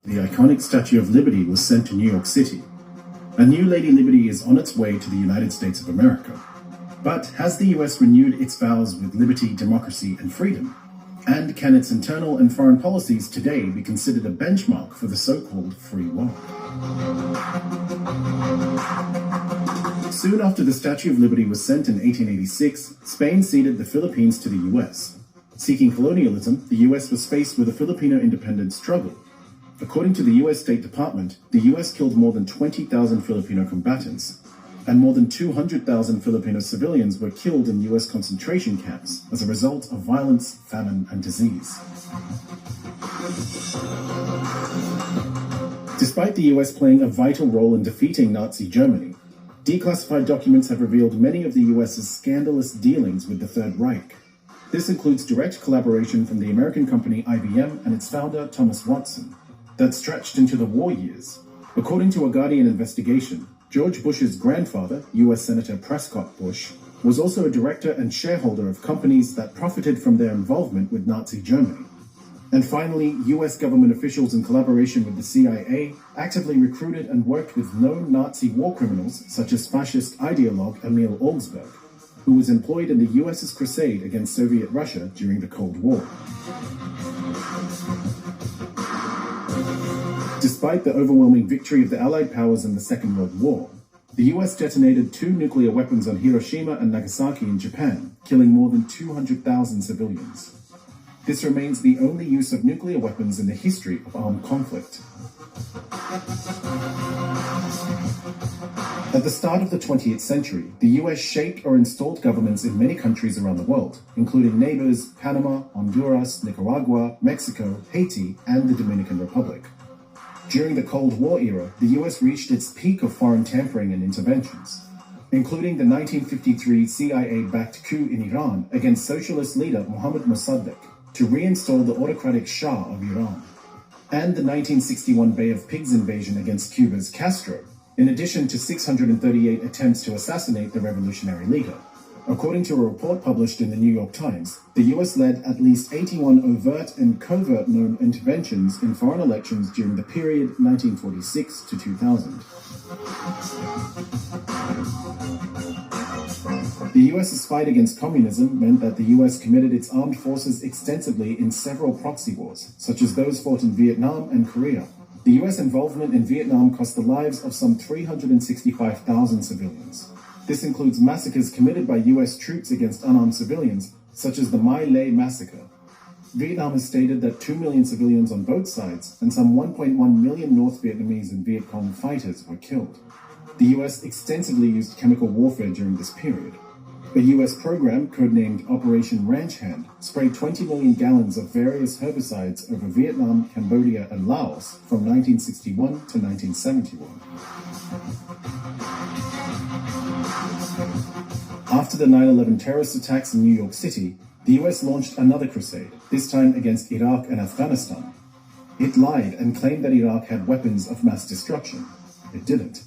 The iconic Statue of Liberty was sent to New York City. A new Lady Liberty is on its way to the United States of America. But has the US renewed its vows with liberty, democracy, and freedom? And can its internal and foreign policies today be considered a benchmark for the so-called free world? Soon after the Statue of Liberty was sent in 1886, Spain ceded the Philippines to the US. Seeking colonialism, the US was faced with a Filipino independence struggle. According to the US State Department, the US killed more than 20,000 Filipino combatants, and more than 200,000 Filipino civilians were killed in US concentration camps as a result of violence, famine, and disease. Despite the US playing a vital role in defeating Nazi Germany, declassified documents have revealed many of the US's scandalous dealings with the Third Reich. This includes direct collaboration from the American company IBM and its founder, Thomas Watson, that stretched into the war years. According to a Guardian investigation, George Bush's grandfather, US Senator Prescott Bush, was also a director and shareholder of companies that profited from their involvement with Nazi Germany. And finally, US government officials in collaboration with the CIA actively recruited and worked with known Nazi war criminals such as fascist ideologue Emil Augsburg, who was employed in the US's crusade against Soviet Russia during the Cold War. Despite the overwhelming victory of the Allied powers in the Second World War, the US detonated 2 nuclear weapons on Hiroshima and Nagasaki in Japan, killing more than 200,000 civilians. This remains the only use of nuclear weapons in the history of armed conflict. At the start of the 20th century, the US shaped or installed governments in many countries around the world, including neighbors Panama, Honduras, Nicaragua, Mexico, Haiti, and the Dominican Republic. During the Cold War era, the US reached its peak of foreign tampering and interventions, including the 1953 CIA-backed coup in Iran against socialist leader Mohammad Mossadegh to reinstall the autocratic Shah of Iran, and the 1961 Bay of Pigs invasion against Cuba's Castro, in addition to 638 attempts to assassinate the revolutionary leader. According to a report published in the New York Times, the US led at least 81 overt and covert known interventions in foreign elections during the period 1946 to 2000. The US's fight against communism meant that the US committed its armed forces extensively in several proxy wars, such as those fought in Vietnam and Korea. The US involvement in Vietnam cost the lives of some 365,000 civilians. This includes massacres committed by US troops against unarmed civilians, such as the My Lai massacre. Vietnam has stated that 2 million civilians on both sides and some 1.1 million North Vietnamese and Viet Cong fighters were killed. The US extensively used chemical warfare during this period. A US program, codenamed Operation Ranch Hand, sprayed 20 million gallons of various herbicides over Vietnam, Cambodia, and Laos from 1961 to 1971. After the 9/11 terrorist attacks in New York City, the US launched another crusade, this time against Iraq and Afghanistan. It lied and claimed that Iraq had weapons of mass destruction. It didn't.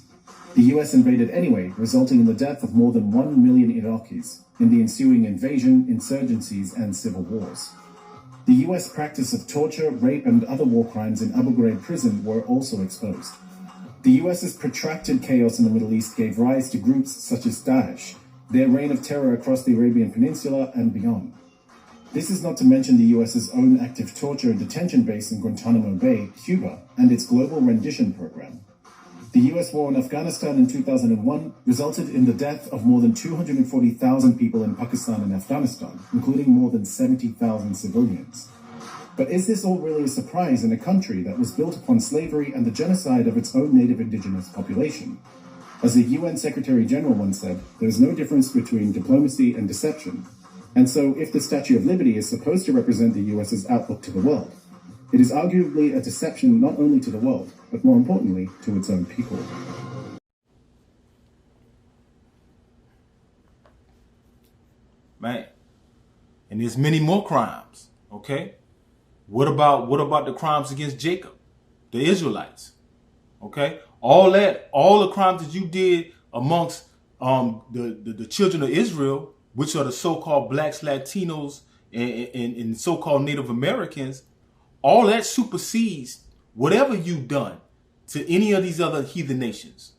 The US invaded anyway, resulting in the death of more than 1 million Iraqis in the ensuing invasion, insurgencies, and civil wars. The US practice of torture, rape, and other war crimes in Abu Ghraib prison were also exposed. The US's protracted chaos in the Middle East gave rise to groups such as Daesh, their reign of terror across the Arabian Peninsula and beyond. This is not to mention the US's own active torture and detention base in Guantanamo Bay, Cuba, and its global rendition program. The US war in Afghanistan in 2001 resulted in the death of more than 240,000 people in Pakistan and Afghanistan, including more than 70,000 civilians. But is this all really a surprise in a country that was built upon slavery and the genocide of its own native indigenous population? As the UN Secretary General once said, there is no difference between diplomacy and deception. And so if the Statue of Liberty is supposed to represent the US's outlook to the world, it is arguably a deception not only to the world, but more importantly, to its own people. Man, and there's many more crimes, okay? What about the crimes against Jacob, the Israelites? Okay? All the crimes that you did amongst the children of Israel, which are the so-called blacks, Latinos, and so-called Native Americans, all that supersedes whatever you've done to any of these other heathen nations,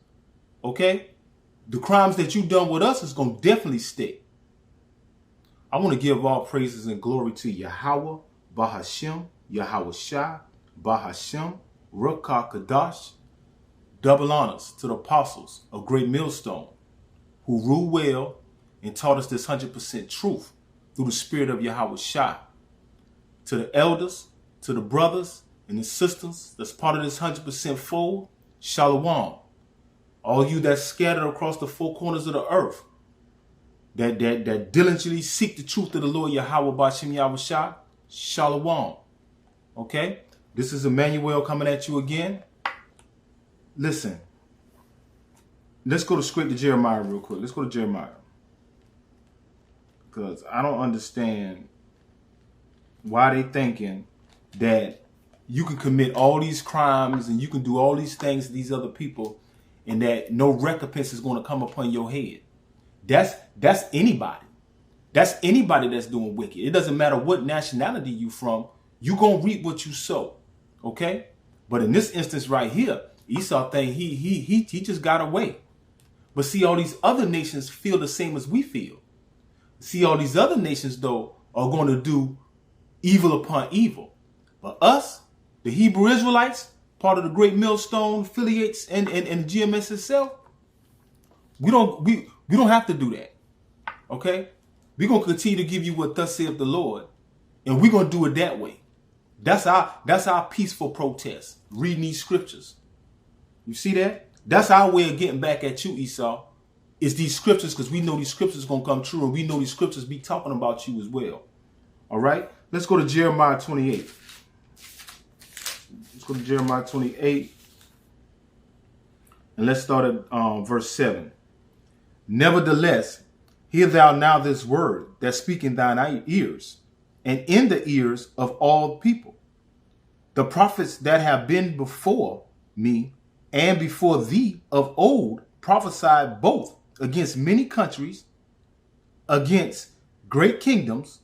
okay, the crimes that you've done with us is going to definitely stick. I want to give all praises and glory to Yahweh, Bahashem, Yahweh Shai, Bahashem, Ruach Kadash. Double honors to the apostles of Great Millstone, who ruled well and taught us this 100% truth through the spirit of Yahweh Shai. To the elders, to the brothers and the sisters that's part of this 100% fold, Shalom. All you that scattered across the four corners of the earth, that diligently seek the truth of the Lord Yahweh B'Shem Yahweh Shai, Shalom. Okay? This is Emmanuel coming at you again. Listen, let's go straight to Jeremiah real quick. Let's go to Jeremiah. Because I don't understand why they thinking that you can commit all these crimes and you can do all these things to these other people and that no recompense is going to come upon your head. That's anybody. That's anybody that's doing wicked. It doesn't matter what nationality you from. You're going to reap what you sow. Okay? But in this instance right here, Esau think he just got away. But see, all these other nations feel the same as we feel. See, all these other nations, though, are going to do evil upon evil. But us, the Hebrew Israelites, part of the Great Millstone affiliates and GMS itself, we don't have to do that. Okay? We're going to continue to give you what thus saith the Lord. And we're going to do it that way. That's our peaceful protest. Reading these scriptures. You see that? That's our way of getting back at you, Esau. Is these scriptures, because we know these scriptures going to come true, and we know these scriptures be talking about you as well. All right? Let's go to Jeremiah 28. Let's go to Jeremiah 28. And let's start at verse 7. Nevertheless, hear thou now this word that speak in thine ears, and in the ears of all people. The prophets that have been before me and before thee of old prophesied both against many countries, against great kingdoms,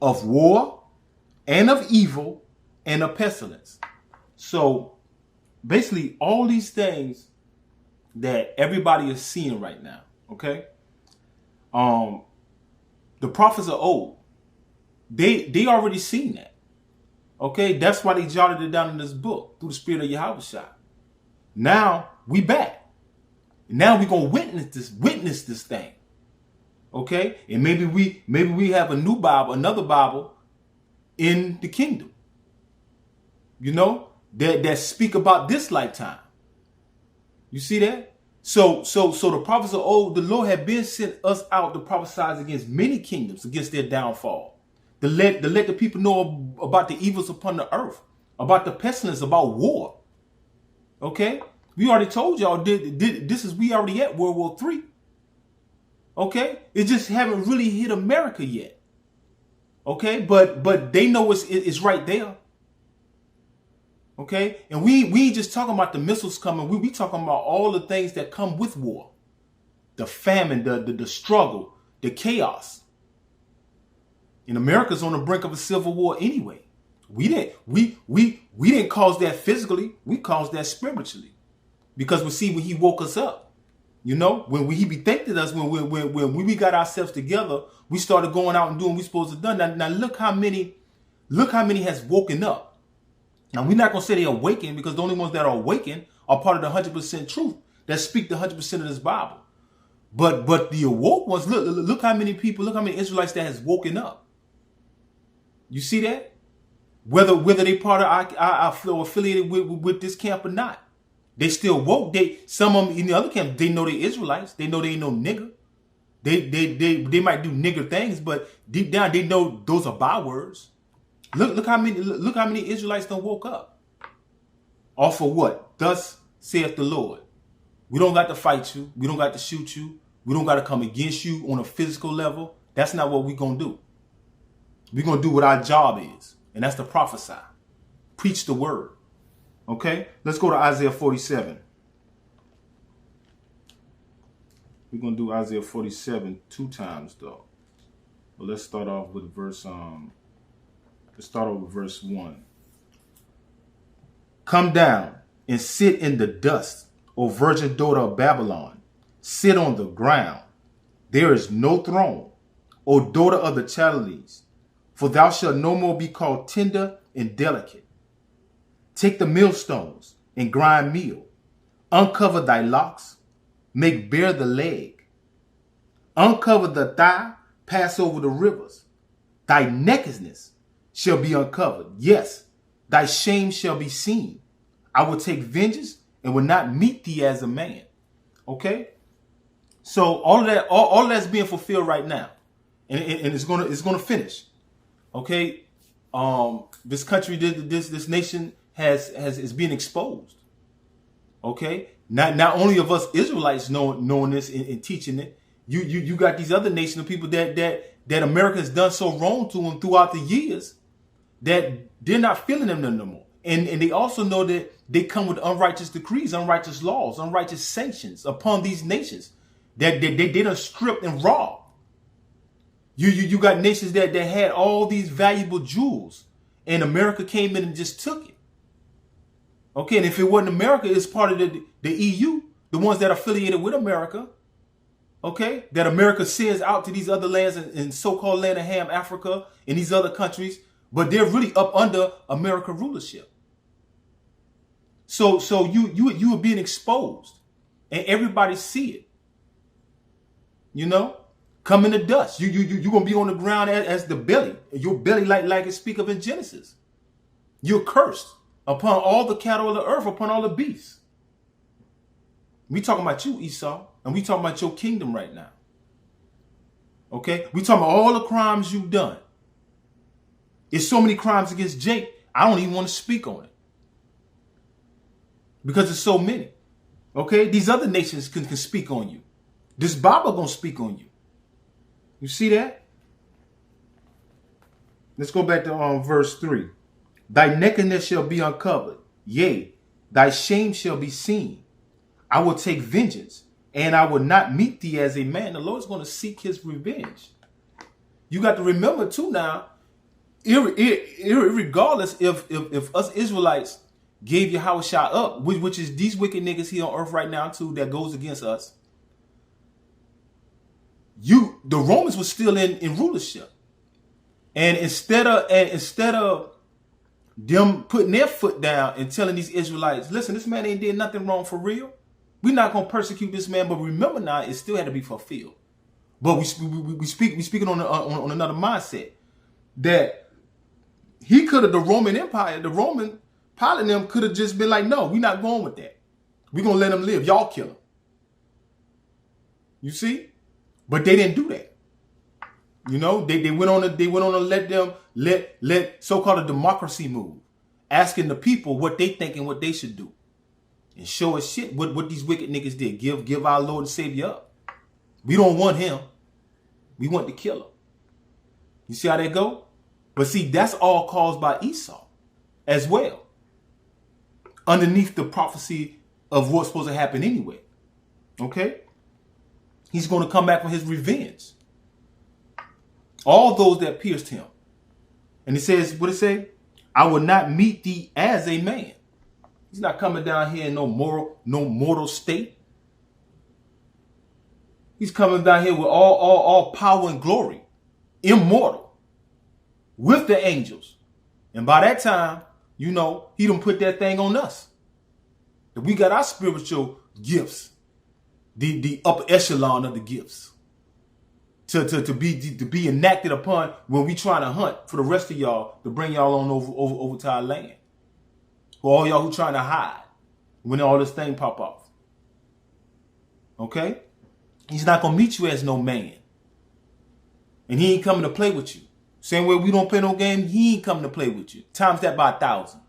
of war and of evil and of pestilence. So basically all these things that everybody is seeing right now, okay? The prophets are old. They already seen that. Okay? That's why they jotted it down in this book through the spirit of Yahweh Shai. Now we back. Now we're gonna witness this thing. Okay? And maybe we have a new Bible, another Bible in the kingdom. You know, that speak about this lifetime. You see that? So the prophets of old, the Lord had been sent us out to prophesy against many kingdoms, against their downfall. To let the people know about the evils upon the earth, about the pestilence, about war. Okay? We already told y'all we already at World War III. Okay? It just haven't really hit America yet. Okay? But they know it's right there. Okay? And we ain't just talking about the missiles coming. We talking about all the things that come with war. The famine, the struggle, the chaos. And America's on the brink of a civil war anyway. We didn't cause that physically. We caused that spiritually. Because when he woke us up, you know, when he bethink us, when we got ourselves together, we started going out and doing what we supposed to do. Now look how many has woken up. Now we're not gonna say they awakened, because the only ones that are awakened are part of the 100% truth that speak the 100% of this Bible. But the awoke ones, look how many people, look how many Israelites that has woken up. You see that? Whether they part of our affiliated with this camp or not. They still woke. Some of them in the other camp, they know they Israelites. They know they ain't no nigger. They might do nigger things, but deep down they know those are bywords. Look how many Israelites don't woke up. Off of what? Thus saith the Lord. We don't got to fight you. We don't got to shoot you. We don't got to come against you on a physical level. That's not what we're gonna do. We're gonna do what our job is, and that's to prophesy. Preach the word. Okay, let's go to Isaiah 47. We're going to do Isaiah 47 two times, though. But let's start off with verse 1. Come down and sit in the dust, O virgin daughter of Babylon. Sit on the ground. There is no throne, O daughter of the Chaldees, for thou shalt no more be called tender and delicate. Take the millstones and grind meal. Uncover thy locks, make bare the leg. Uncover the thigh, pass over the rivers. Thy nakedness shall be uncovered. Yes, thy shame shall be seen. I will take vengeance and will not meet thee as a man. Okay? So all of that's being fulfilled right now. And it's gonna finish. Okay? This country, this nation is being exposed. Okay? Not only of us Israelites knowing this and teaching it, you got these other nations of people that America has done so wrong to them throughout the years that they're not feeling them no more. And they also know that they come with unrighteous decrees, unrighteous laws, unrighteous sanctions upon these nations that they done stripped and robbed. You got nations that had all these valuable jewels, and America came in and just took it. Okay, and if it wasn't America, it's part of the EU, the ones that are affiliated with America. Okay, that America sends out to these other lands in so-called land of Ham, Africa, and these other countries, but they're really up under American rulership. So you are being exposed, and everybody see it. You know, come in the dust. You gonna be on the ground as the belly. Your belly like it speak of in Genesis. You're cursed upon all the cattle of the earth, upon all the beasts. We talking about you, Esau, and we talking about your kingdom right now. Okay, we talking about all the crimes you've done. It's so many crimes against Jake, I don't even want to speak on it. Because there's so many. Okay? These other nations can speak on you. This Bible gonna speak on you. You see that? Let's go back to verse 3. Thy nakedness shall be uncovered. Yea, thy shame shall be seen. I will take vengeance, and I will not meet thee as a man. The Lord's going to seek his revenge. You got to remember too now, regardless if us Israelites gave Yahushua up, which is these wicked niggas here on earth right now too, that goes against us. The Romans were still in rulership. And instead of them putting their foot down and telling these Israelites, listen, this man ain't did nothing wrong for real. We're not going to persecute this man, but remember now, it still had to be fulfilled. But we speaking on another mindset that he could have, the Roman Empire, the Roman Pilate and them could have just been like, no, we're not going with that. We're going to let him live. Y'all kill him. You see? But they didn't do that. You know, they went on to let so-called a democracy move, asking the people what they think and what they should do. And show us shit what these wicked niggas did. Give our Lord and Savior up. We don't want him. We want to kill him. You see how that go? But see, that's all caused by Esau as well. Underneath the prophecy of what's supposed to happen anyway. Okay? He's going to come back for his revenge. All those that pierced him. And it says, what it say? I will not meet thee as a man. He's not coming down here in no mortal state. He's coming down here with all power and glory. Immortal. With the angels. And by that time, you know, he done put that thing on us. That we got our spiritual gifts. The upper echelon of the gifts. To be enacted upon when we trying to hunt for the rest of y'all to bring y'all on over to our land. For all y'all who trying to hide when all this thing pop off. Okay? He's not going to meet you as no man. And he ain't coming to play with you. Same way we don't play no game, he ain't coming to play with you. Times that by 1,000.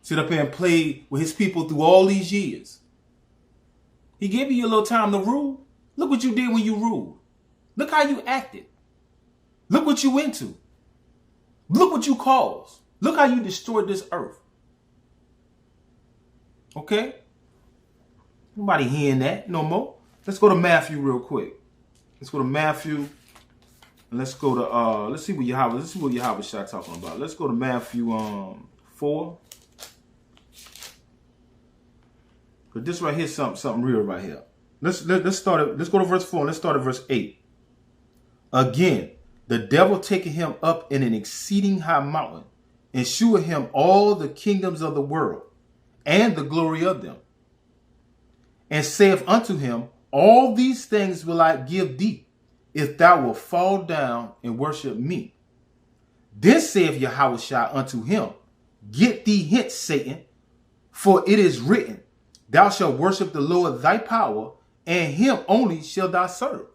Sit up here and play with his people through all these years. He gave you a little time to rule. Look what you did when you ruled. Look how you acted. Look what you into. Look what you caused. Look how you destroyed this earth. Okay? Nobody hearing that no more. Let's go to Matthew real quick. Let's go to Matthew. And let's go to let's see what Yahweh Shai talking about. Let's go to Matthew 4. But this right here is something real right here. Let's start it. Let's go to verse 4 and let's start at verse 8. Again, the devil taketh him up in an exceeding high mountain, and sheweth him all the kingdoms of the world, and the glory of them, and saith unto him, all these things will I give thee, if thou wilt fall down and worship me. Then saith Yahushua unto him, get thee hence, Satan, for it is written, thou shalt worship the Lord thy power, and him only shalt thou serve.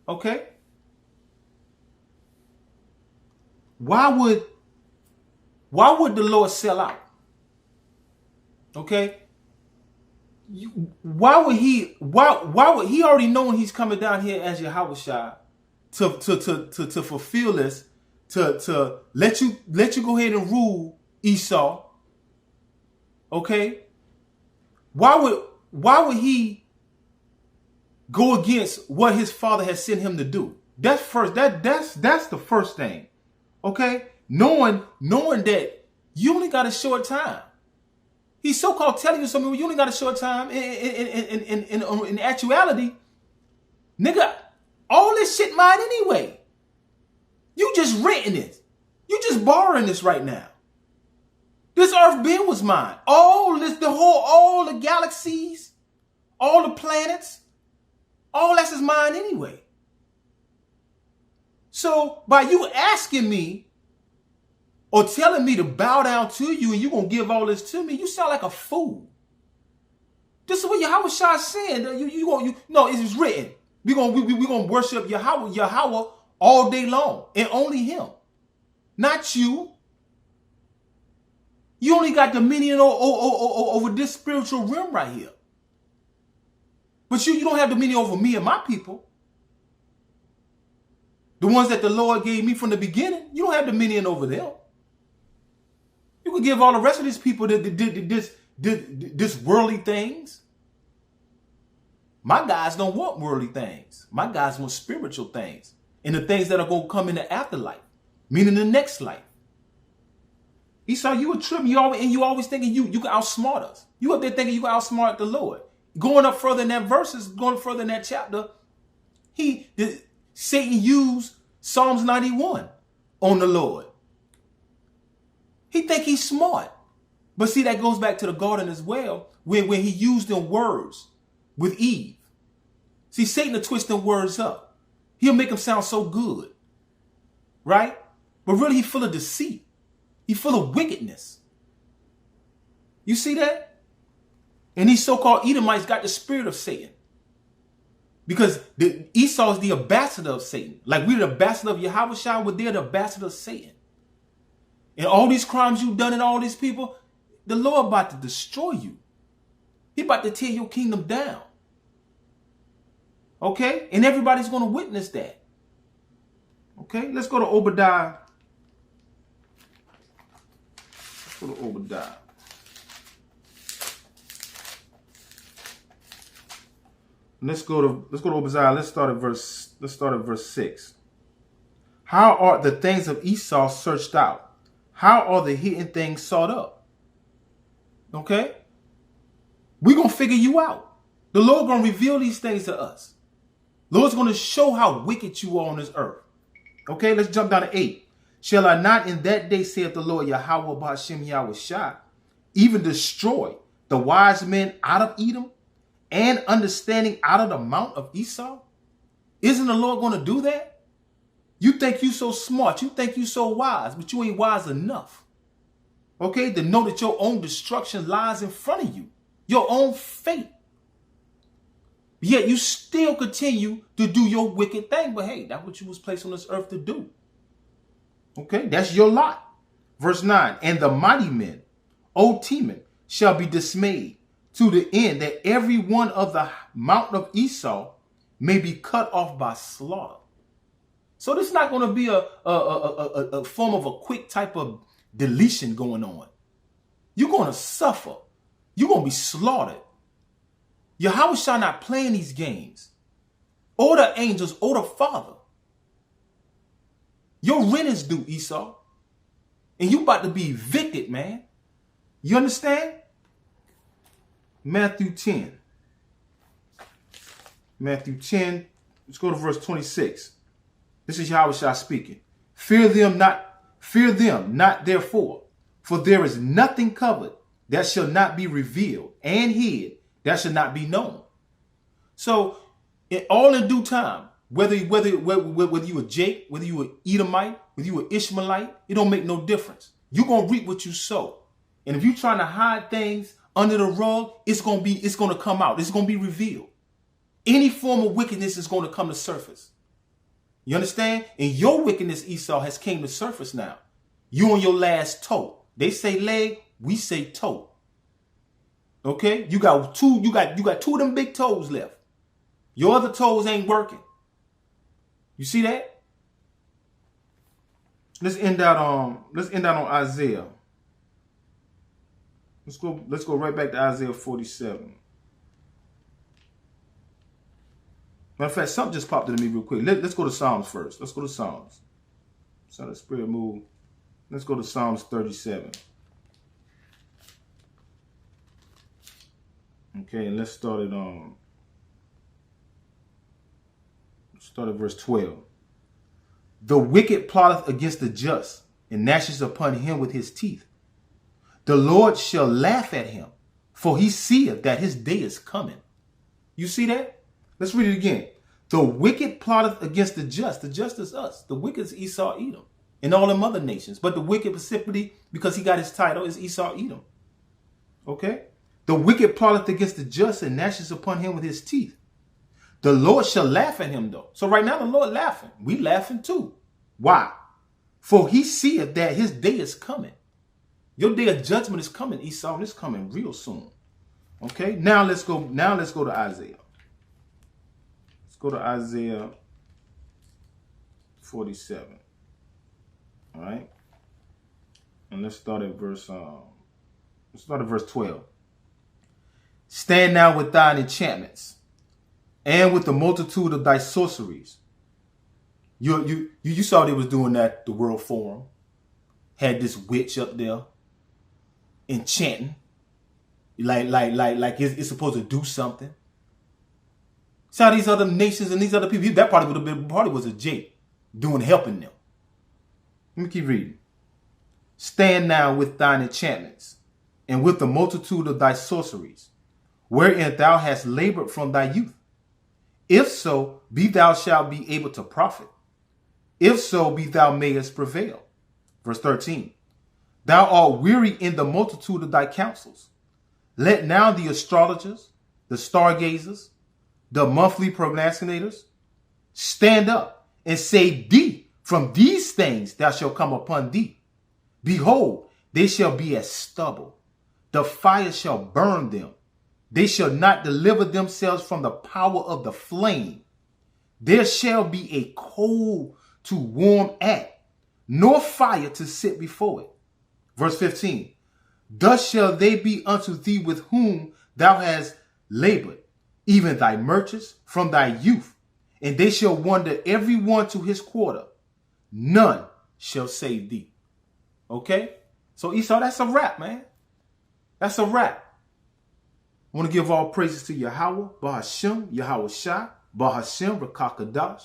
Okay? Why would the Lord sell out? Okay? Why would he already knowing he's coming down here as Yahushua to fulfill this, to let you go ahead and rule Esau. Okay? Why would he go against what his father has sent him to do? That's the first thing. Okay? Knowing that you only got a short time. He's so-called telling you something, you only got a short time. In actuality, nigga, all this shit mine anyway. You just renting it. You just borrowing this right now. This earth bin was mine. All the galaxies, all the planets, all that's is mine anyway. So by you asking me or telling me to bow down to you and you're going to give all this to me, you sound like a fool. This is what Yahushua is saying. No, it is written. We're going to worship Yahweh all day long and only him. Not you. You only got dominion over this spiritual realm right here. But you don't have dominion over me and my people. The ones that the Lord gave me from the beginning, you don't have dominion over them. You can give all the rest of these people this worldly things. My guys don't want worldly things. My guys want spiritual things. And the things that are going to come in the afterlife. Meaning the next life. Esau, you a trip. You always thinking you can outsmart us. You up there thinking you can outsmart the Lord. Going up further in that verses, going further in that chapter, Satan used Psalms 91 on the Lord. He think he's smart. But see, that goes back to the garden as well, when he used them words with Eve. See, Satan will twist them words up. He'll make them sound so good. Right? But really, he's full of deceit. He's full of wickedness. You see that? And these so-called Edomites got the spirit of Satan. Because Esau is the ambassador of Satan. Like we're the ambassador of Yahushua, but they're the ambassador of Satan. And all these crimes you've done and all these people, the Lord about to destroy you. He about to tear your kingdom down. Okay? And everybody's going to witness that. Okay? Let's go to Obadiah. Let's go to Obadiah. Let's go to Obadiah. Let's start at verse 6. How are the things of Esau searched out? How are the hidden things sought up? Okay? We're going to figure you out. The Lord going to reveal these things to us. The Lord's going to show how wicked you are on this earth. Okay, let's jump down to 8. Shall I not in that day, saith the Lord Yahweh Ba'ashem Yahushua, even destroy the wise men out of Edom and understanding out of the mount of Esau? Isn't the Lord going to do that? You think you so smart. You think you so wise, but you ain't wise enough. Okay, to know that your own destruction lies in front of you. Your own fate. Yet you still continue to do your wicked thing. But hey, that's what you was placed on this earth to do. Okay, that's your lot. Verse 9, and the mighty men, O Teman, shall be dismayed to the end that every one of the mountain of Esau may be cut off by slaughter. So this is not going to be a form of a quick type of deletion going on. You're going to suffer. You're going to be slaughtered. Yahushua not playing these games. Or the angels or the Father. Your rent is due, Esau. And you about to be evicted, man. You understand? Matthew 10. Matthew 10. Let's go to verse 26. This is Yahushua speaking. Fear them not therefore, for there is nothing covered that shall not be revealed, and hid that shall not be known. So, all in due time, whether you a Jake, whether you a Edomite, whether you a Ishmaelite, it don't make no difference. You're gonna reap what you sow. And if you're trying to hide things under the rug, it's gonna come out. It's gonna be revealed. Any form of wickedness is gonna come to surface. You understand? And your wickedness, Esau, has came to surface now. You on your last toe. They say leg, we say toe. Okay? You got two of them big toes left. Your other toes ain't working. You see that? Let's end out on Isaiah. Let's go right back to Isaiah 47. Matter of fact, something just popped into me real quick. Let's go to Psalms first. Let's go to Psalms. So the spirit move. Let's go to Psalms 37. Okay, and let's start at verse 12. The wicked plotteth against the just, and gnasheth upon him with his teeth. The Lord shall laugh at him, for he seeth that his day is coming. You see that? Let's read it again. The wicked plotteth against the just. The just is us. The wicked is Esau, Edom, and all them other nations. But the wicked specifically, because he got his title, is Esau, Edom. Okay? The wicked plotteth against the just and gnashes upon him with his teeth. The Lord shall laugh at him, though. So right now the Lord laughing. We laughing too. Why? For he seeth that his day is coming. Your day of judgment is coming, Esau, and it's coming real soon. Okay? Now let's go to Isaiah. Let's go to Isaiah 47. All right? And let's start at verse 12. Stand now with thine enchantments, and with the multitude of thy sorceries. You saw they was doing that, the World Forum. Had this witch up there enchanting. Like it's supposed to do something. See how these other nations and these other people, that party was a Jake helping them. Let me keep reading. Stand now with thine enchantments, and with the multitude of thy sorceries, wherein thou hast labored from thy youth. If so, be thou shalt be able to profit. If so, be thou mayest prevail. Verse 13. Thou art weary in the multitude of thy counsels. Let now the astrologers, the stargazers, the monthly prognosticators stand up and say thee, from these things thou shalt come upon thee. Behold, they shall be as stubble. The fire shall burn them. They shall not deliver themselves from the power of the flame. There shall be a coal to warm at, nor fire to sit before it. Verse 15. Thus shall they be unto thee with whom thou hast labored, even thy merchants from thy youth, and they shall wander every one to his quarter. None shall save thee. Okay? So Esau, that's a wrap, man. That's a wrap. I want to give all praises to Yahweh, Bahashem, Yahweh Shai, Bahashem, Rakakadash.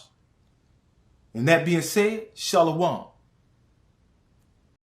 And that being said, Shalom.